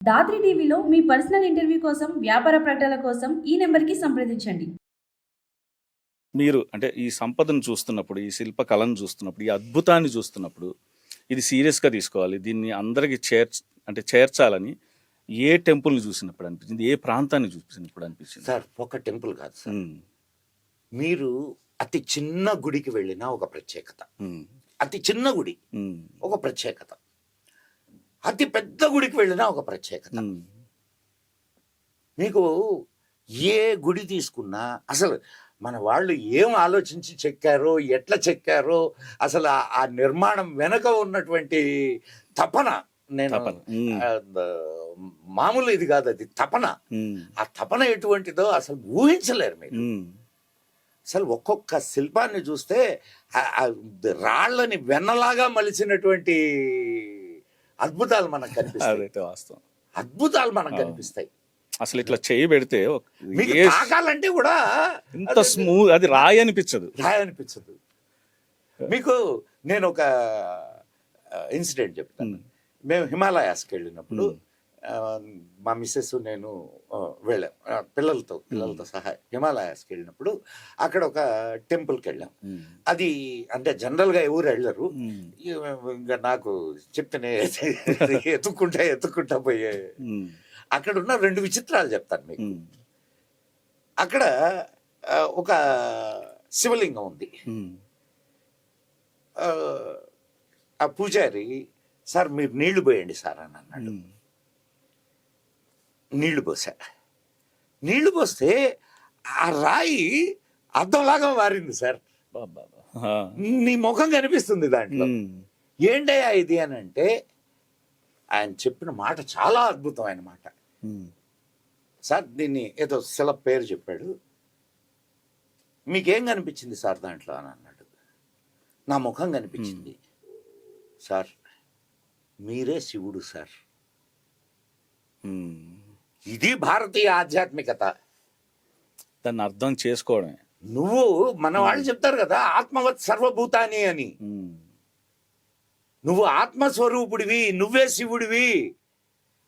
దాత్రి టీవీలో మీ personal interview కోసం, వ్యాపార ప్రకటనల కోసం ఈ నెంబర్కి సంప్రదించండి. మీరు అంటే ఈ సంపదను చూస్తున్నప్పుడు, ఈ శిల్ప కళను చూస్తున్నప్పుడు, ఈ అద్భుతాన్ని చూస్తున్నప్పుడు ఇది సీరియస్గా తీసుకోవాలి, దీన్ని అందరికీ చేర్చాలని ఏ టెంపుల్ని చూసినప్పుడు అనిపించింది, ఏ ప్రాంతాన్ని చూసినప్పుడు అనిపించింది? సార్ ఒక టెంపుల్ కాదు సార్, మీరు అతి చిన్న గుడికి వెళ్ళినా ఒక ప్రత్యేకత, అతి చిన్న గుడి ఒక ప్రత్యేకత, అతి పెద్ద గుడికి వెళ్ళినా ఒక ప్రత్యేకత. మీకు ఏ గుడి తీసుకున్నా అసలు మన వాళ్ళు ఏం ఆలోచించి చెక్కారో, ఎట్లా చెక్కారో, అసలు ఆ నిర్మాణం వెనక ఉన్నటువంటి తపన, నేను మామూలు ఇది కాదు, అది తపన. ఆ తపన ఎటువంటిదో అసలు ఊహించలేరు మీరు. అసలు ఒక్కొక్క శిల్పాన్ని చూస్తే రాళ్ళని వెన్నలాగా మలిచినటువంటి అద్భుతాలు మనకు కనిపిస్తాయి. అద్భుతాలు మనకు కనిపిస్తాయి. అసలు ఇట్లా చేయి పెడితే తాకాలంటే కూడా ఇంత స్మూత్, అది రాయి అనిపించదు. మీకు నేను ఒక ఇన్సిడెంట్ చెప్తాను. మేము హిమాలయాస్కి వెళ్ళినప్పుడు మా మిస్సెస్ నేను వెళ్ళాం పిల్లలతో సహా. హిమాలయాస్కి వెళ్ళినప్పుడు అక్కడ ఒక టెంపుల్కి వెళ్ళాం. అది అంటే జనరల్గా ఎవరు వెళ్ళరు. ఇంకా నాకు చెప్తేనే ఎత్తుక్కుంటా పోయే. అక్కడ ఉన్న 2 విచిత్రాలు చెప్తాను మీకు. అక్కడ ఒక శివలింగం ఉంది. ఆ పూజారి, సార్ మీరు నీళ్లు పోయండి సార్ అని అన్నాడు. నీళ్లు పోసా. నీళ్లు పోస్తే ఆ రాయి అద్దంలాగా మారింది సార్. నీ ముఖం కనిపిస్తుంది దాంట్లో. ఏంటయ్యా ఇది అని అంటే, ఆయన చెప్పిన మాట చాలా అద్భుతమైన మాట. సార్ దీన్ని ఏదో శిల పేరు చెప్పాడు. మీకేం కనిపించింది సార్ దాంట్లో అని అన్నాడు. నా ముఖం కనిపించింది. సార్ మీరే శివుడు సార్. ఇది భారతీయ ఆధ్యాత్మికత. దాన్ని అర్థం చేసుకోవడమే. నువ్వు మన వాళ్ళు చెప్తారు కదా, ఆత్మవత్ సర్వభూతాని అని. నువ్వు ఆత్మస్వరూపుడివి, నువ్వే శివుడివి,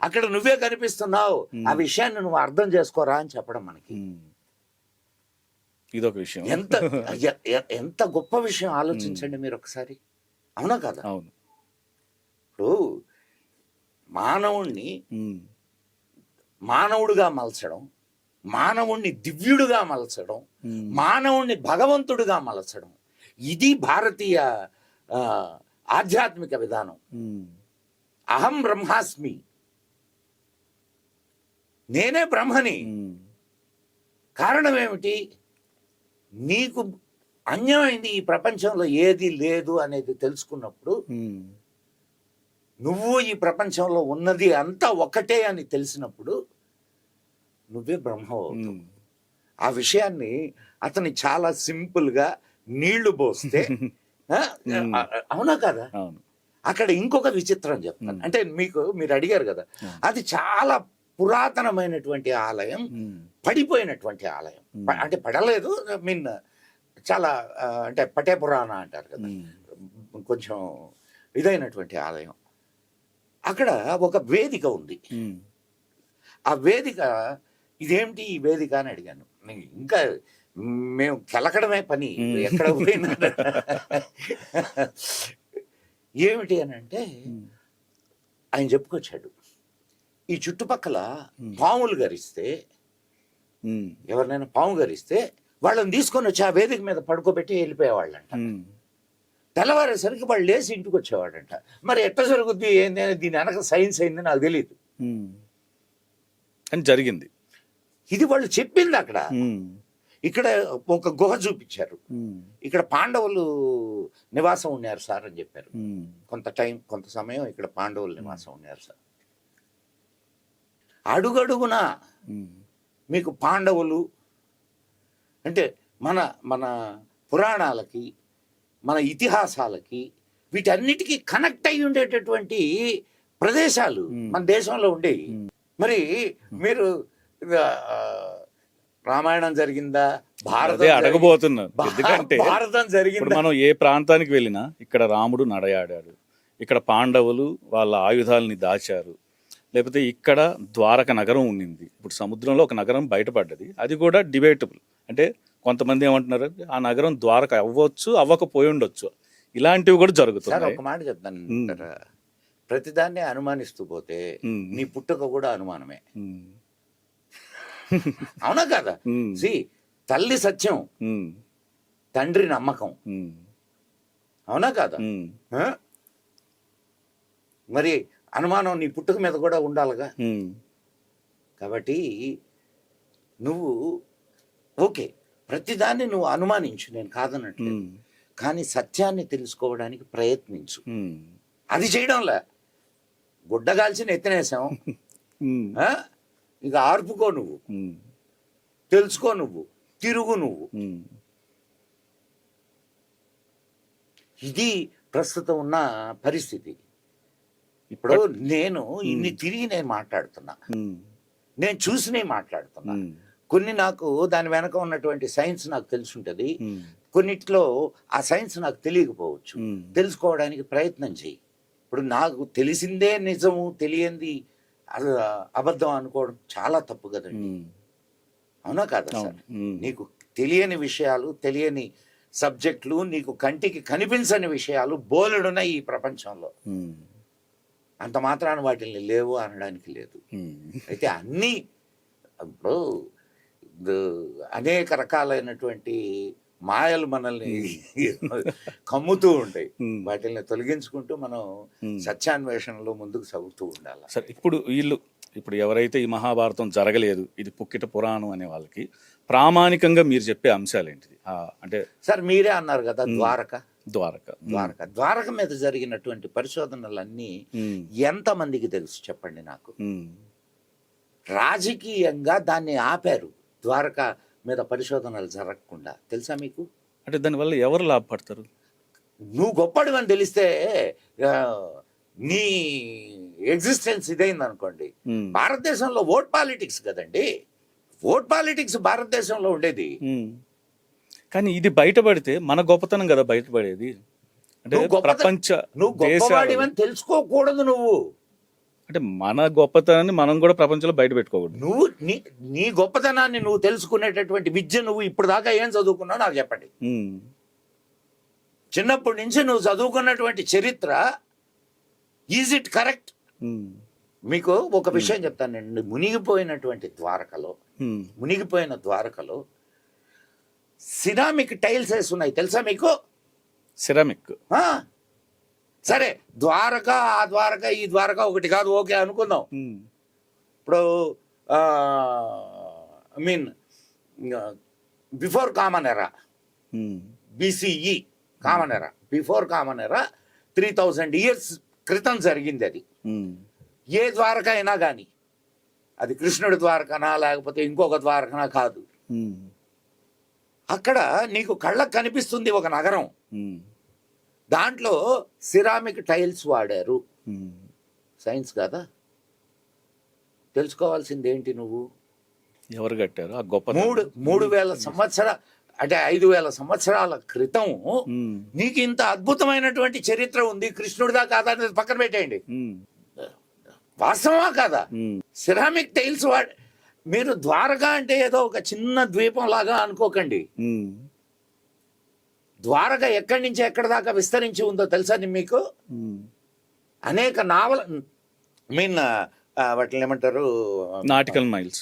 అక్కడ నువ్వే కనిపిస్తున్నావు. ఆ విషయాన్ని నువ్వు అర్థం చేసుకోరా అని చెప్పడం మనకి. ఇదొక విషయం. ఎంత గొప్ప విషయం ఆలోచించండి మీరు ఒకసారి. అవునా కదా? అవును. ఇప్పుడు మానవుణ్ణి మానవుడుగా మలచడం, మానవుణ్ణి దివ్యుడుగా మలచడం, మానవుణ్ణి భగవంతుడుగా మలచడం, ఇది భారతీయ ఆధ్యాత్మిక విధానం. అహం బ్రహ్మాస్మి, నేనే బ్రహ్మని. కారణం ఏమిటి? నీకు అన్యమైంది ఈ ప్రపంచంలో ఏది లేదు అనేది తెలుసుకున్నప్పుడు, నువ్వు ఈ ప్రపంచంలో ఉన్నది అంతా ఒకటే అని తెలిసినప్పుడు నువ్వే బ్రహ్మ అవుతావు. ఆ విషయాన్ని అతని చాలా సింపుల్గా నీళ్లు పోస్తే అవునా కదా? అక్కడ ఇంకొక విచిత్రం చెప్తాను. అంటే మీరు అడిగారు కదా, అది చాలా పురాతనమైనటువంటి ఆలయం, పడిపోయినటువంటి ఆలయం. అంటే పడలేదు, చాలా అంటే పటే పురాణ అంటారు కదా, కొంచెం ఇదైనటువంటి ఆలయం. అక్కడ ఒక వేదిక ఉంది. ఆ వేదిక, ఇదేమిటి ఈ వేదిక అని అడిగాను. ఇంకా మేము కెలకడమే పని, ఎక్కడ పోయినా. ఏమిటి అని అంటే ఆయన చెప్పుకొచ్చాడు, ఈ చుట్టుపక్కల పాములు గరిస్తే, ఎవరినైనా పాము గరిస్తే వాళ్ళని తీసుకొని వచ్చి ఆ వేదిక మీద పడుకోబెట్టి వెళ్ళిపోయేవాళ్ళంట. తెల్లవారేసరికి వాళ్ళు లేచి ఇంటికి వచ్చేవాడంట. మరి ఎట్లా జరుగుద్ది ఏంది అని దీని వెనక సైన్స్ అయింది నాకు తెలియదు, అని జరిగింది. ఇది వాళ్ళు చెప్పింది. అక్కడ ఇక్కడ ఒక గుహ చూపించారు, ఇక్కడ పాండవులు నివాసం ఉన్నారు సార్ అని చెప్పారు. కొంత సమయం ఇక్కడ పాండవులు నివాసం ఉన్నారు సార్. అడుగడుగున మీకు పాండవులు అంటే మన పురాణాలకి, మన ఇతిహాసాలకి, వీటన్నిటికీ కనెక్ట్ అయి ఉండేటటువంటి ప్రదేశాలు మన దేశంలో ఉండేవి. మరి మీరు రామాయణం జరిగిందా, భారతం జరిగింది. మనం ఏ ప్రాంతానికి వెళ్ళినా ఇక్కడ రాముడు నడయాడాడు, ఇక్కడ పాండవులు వాళ్ళ ఆయుధాలని దాచారు, లేకపోతే ఇక్కడ ద్వారక నగరం ఉండింది, ఇప్పుడు సముద్రంలో ఒక నగరం బయటపడ్డది, అది కూడా డిబేటబుల్. అంటే కొంతమంది ఏమంటున్నారు, ఆ నగరం ద్వారక అవ్వచ్చు, అవ్వకపోయి ఉండొచ్చు, ఇలాంటివి కూడా సార్ జరుగుతున్నాయి. ఒక మాట చెప్తాను సార్, ప్రతిదాన్ని అనుమానిస్తూ పోతే మ్మ్. నీ పుట్టుక కూడా అనుమానమే. ఉమ్. అవునా కదా? మ్మ్. సి తల్లి సత్యం, ఉమ్. తండ్రి నమ్మకం. ఉమ్. అవునా కదా? ఉమ్. ఆ? మరి అనుమానం నీ పుట్టుక మీద కూడా ఉండాలిగా. ఉమ్. కాబట్టి నువ్వు ఓకే ప్రతిదాన్ని నువ్వు అనుమానించు, నేను కాదన్నట్టు, ఉమ్. కానీ సత్యాన్ని తెలుసుకోవడానికి ప్రయత్నించు. ఉమ్. అది చేయడంలే గుడ్డగాల్చిన ఎత్తనేసాం. ఉమ్. ఆ? ఇక ఆర్పుకో నువ్వు, ఉమ్. తెలుసుకో నువ్వు, తిరుగు నువ్వు. ఉమ్. ఇది ప్రస్తుతం ఉన్న పరిస్థితి. ఇప్పుడు నేను ఇన్ని తిరిగి నేను మాట్లాడుతున్నా, ఉమ్. నేను చూసినే మాట్లాడుతున్నా. ఉమ్. కొన్ని నాకు దాని వెనక ఉన్నటువంటి సైన్స్ నాకు తెలిసి ఉంటుంది, ఉమ్. కొన్నిట్లో ఆ సైన్స్ నాకు తెలియకపోవచ్చు. ఉమ్. తెలుసుకోవడానికి ప్రయత్నం చేయి. ఇప్పుడు నాకు తెలిసిందే నిజము, తెలియంది అది అబద్ధం అనుకోవడం చాలా తప్పు కదండి. ఉమ్. అవునా కాదా అవును. సార్? ఉమ్. నీకు తెలియని విషయాలు, తెలియని సబ్జెక్టులు, నీకు కంటికి కనిపించని విషయాలు బోలెడున్నాయి ఈ ప్రపంచంలో. ఉమ్. అంత మాత్రాన వాటిని లేవు అనడానికి లేదు. ఉమ్. అయితే అన్నీ ఇప్పుడు అనేక రకాలైనటువంటి మాయలు మనల్ని కమ్ముతూ ఉంటాయి. ఉమ్. వాటిని తొలగించుకుంటూ మనం ఉమ్. సత్యాన్వేషణలో ముందుకు సాగుతూ ఉండాలి. సరే, ఇప్పుడు ఎవరైతే ఈ మహాభారతం జరగలేదు, ఇది పుక్కిట పురాణం అనే వాళ్ళకి ప్రామాణికంగా మీరు చెప్పే అంశాలు ఏంటిది? అంటే సార్ మీరే అన్నారు కదా ద్వారక ద్వారక. ద్వారక ద్వారక మీద జరిగినటువంటి పరిశోధనలన్నీ ఉమ్. ఎంతమందికి తెలుసు చెప్పండి నాకు. ఉమ్. రాజకీయంగా దాన్ని ఆపారు, ద్వారక మీద పరిశోధనలు జరగకుండా. తెలుసా మీకు? అంటే దానివల్ల ఎవరు లాభపడతారు? నువ్వు గొప్పడు అని తెలిస్తే నీ ఎగ్జిస్టెన్స్ ఇదైంది అనుకోండి. ఉమ్. భారతదేశంలో ఓట్ పాలిటిక్స్ కదండి, ఓట్ పాలిటిక్స్ భారతదేశంలో ఉండేది. ఉమ్. కానీ ఇది బయటపడితే మన గొప్పతనం కదా బయటపడేది. అంటే ప్రపంచ నువ్వు గొప్పవాడివని తెలుసుకోకూడదు. నువ్వు అంటే మన గొప్పతనాన్ని మనం కూడా ప్రపంచంలో బయట పెట్టుకోకూడదు. నువ్వు నీ గొప్పతనాన్ని నువ్వు తెలుసుకునేటటువంటి విద్య నువ్వు ఇప్పుడు దాకా ఏం చదువుకున్నావు నాకు చెప్పండి. ఉమ్. చిన్నప్పటి నుంచి నువ్వు చదువుకున్నటువంటి చరిత్ర, ఈజ్ ఇట్ కరెక్ట్? ఉమ్. మీకు ఒక విషయం చెప్తానండి. మునిగిపోయిన ద్వారకలో సిరామిక్ టైల్స్ వేసి ఉన్నాయి, తెలుసా మీకు? సిరామిక్. ఆ? సరే, ద్వారక ఆ ద్వారక ఈ ద్వారక ఒకటి కాదు, ఓకే అనుకుందాం. ఉమ్. ఇప్పుడు ఐ మీన్ బిఫోర్ కామన్ ఎరా, ఉమ్. BCE కామన్ ఎరా, బిఫోర్ కామన్ ఎరా 3000 years క్రితం జరిగింది అది. ఉమ్. ఏ ద్వారక అయినా కానీ అది కృష్ణుడి ద్వారకనా లేకపోతే ఇంకొక ద్వారకనా కాదు. ఉమ్. అక్కడ నీకు కళ్ళకు కనిపిస్తుంది ఒక నగరం, ఉమ్. దాంట్లో సిరామిక్ టైల్స్ వాడారు. ఉమ్. సైన్స్ కదా? తెలుసుకోవాల్సింది ఏంటి నువ్వు? ఎవరు కట్టారు ఆ గొప్ప? 3,000 సంవత్సరాల అంటే 5,000 సంవత్సరాల క్రితం ఉమ్. నీకు ఇంత అద్భుతమైనటువంటి చరిత్ర ఉంది. కృష్ణుడిదా కాదా అనేది పక్కన పెట్టేయండి, ఉమ్. వాస్తవమా కాదా? ఉమ్. సిరామిక్ టైల్స్ మీరు ద్వారక అంటే ఏదో ఒక చిన్న ద్వీపం లాగా అనుకోకండి. ఉమ్. ద్వారక ఎక్కడి నుంచి ఎక్కడి దాకా విస్తరించి ఉందో తెలుసా మీకు? ఉమ్. అనేక నావల మీన్ వాటిని ఏమంటారు, నాటికల్ మైల్స్.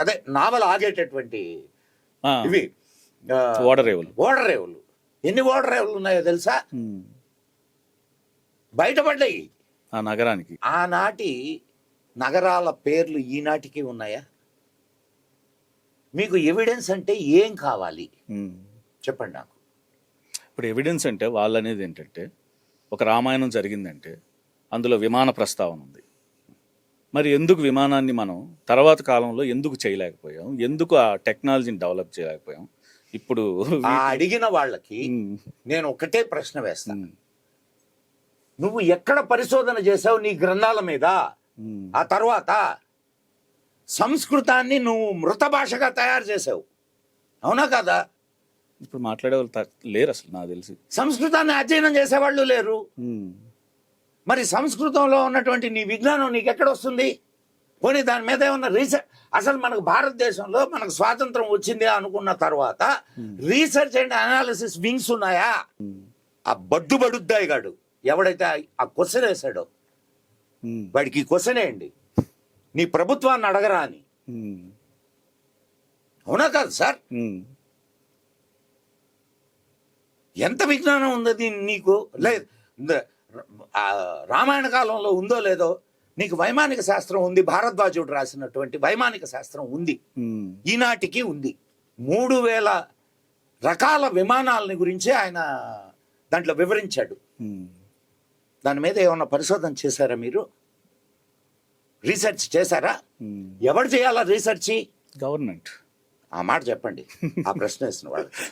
అదే నావల ఆగేటటువంటి ఇవి ఓడరేవులు. ఓడరేవులు. ఎన్ని ఓడరేవులు ఉన్నాయో తెలుసా? ఉమ్. బయటపడ్డాయి ఆ నగరానికి. ఆనాటి నగరాల పేర్లు ఈనాటికి ఉన్నాయా? మీకు ఎవిడెన్స్ అంటే ఏం కావాలి ఉమ్. చెప్పండి నాకు. ఇప్పుడు ఎవిడెన్స్ అంటే వాళ్ళు అనేది ఏంటంటే, ఒక రామాయణం జరిగిందంటే అందులో విమాన ప్రస్తావన ఉంది. మరి ఎందుకు విమానాన్ని మనం తర్వాత కాలంలో ఎందుకు చేయలేకపోయాం? ఎందుకు ఆ టెక్నాలజీని డెవలప్ చేయలేకపోయాం? ఇప్పుడు ఆ అడిగిన వాళ్ళకి ఉమ్. నేను ఒకటే ప్రశ్న వేస్తాను. ఉమ్. నువ్వు ఎక్కడ పరిశోధన చేసావు నీ గ్రంథాల మీద? ఉమ్. ఆ తర్వాత సంస్కృతాన్ని నువ్వు మృత భాషగా తయారు చేసావు, అవునా కాదా? ఇప్పుడు మాట్లాడే వాళ్ళు లేరు అసలు నాకు తెలిసి. సంస్కృతాన్ని అధ్యయనం చేసేవాళ్ళు లేరు. ఉమ్. మరి సంస్కృతంలో ఉన్నటువంటి నీ విజ్ఞానం నీకు ఎక్కడ వస్తుంది? పోనీ దాని మీద ఏమన్నా రీసెర్చ్, అసలు మనకు భారతదేశంలో మనకు స్వాతంత్రం వచ్చింది అనుకున్న తర్వాత రీసెర్చ్ అండ్ అనాలిసిస్ వింగ్స్ ఉన్నాయా? ఆ బడుద్దాయి గాడు ఎవడైతే ఆ క్వశ్చన్ వేశాడో వాడికి ఈ క్వశ్చన్ వేయండి, నీ ప్రభుత్వాన్ని అడగరా అని. అవునా కాదు సార్? ఎంత విజ్ఞానం ఉంది నీకు? లేదు, రామాయణ కాలంలో ఉందో లేదో, నీకు వైమానిక శాస్త్రం ఉంది, భారద్వాజుడు రాసినటువంటి వైమానిక శాస్త్రం ఉంది, ఈనాటికి ఉంది. 3000 రకాల విమానాలని గురించి ఆయన దాంట్లో వివరించాడు. దాని మీద ఏమన్నా పరిశోధన చేశారా మీరు? రీసెర్చ్ చేశారా? ఎవరు చేయాలా రీసెర్చ్? గవర్నమెంట్. ఆ మాట చెప్పండి ఆ ప్రశ్న వేసిన వాళ్ళకి.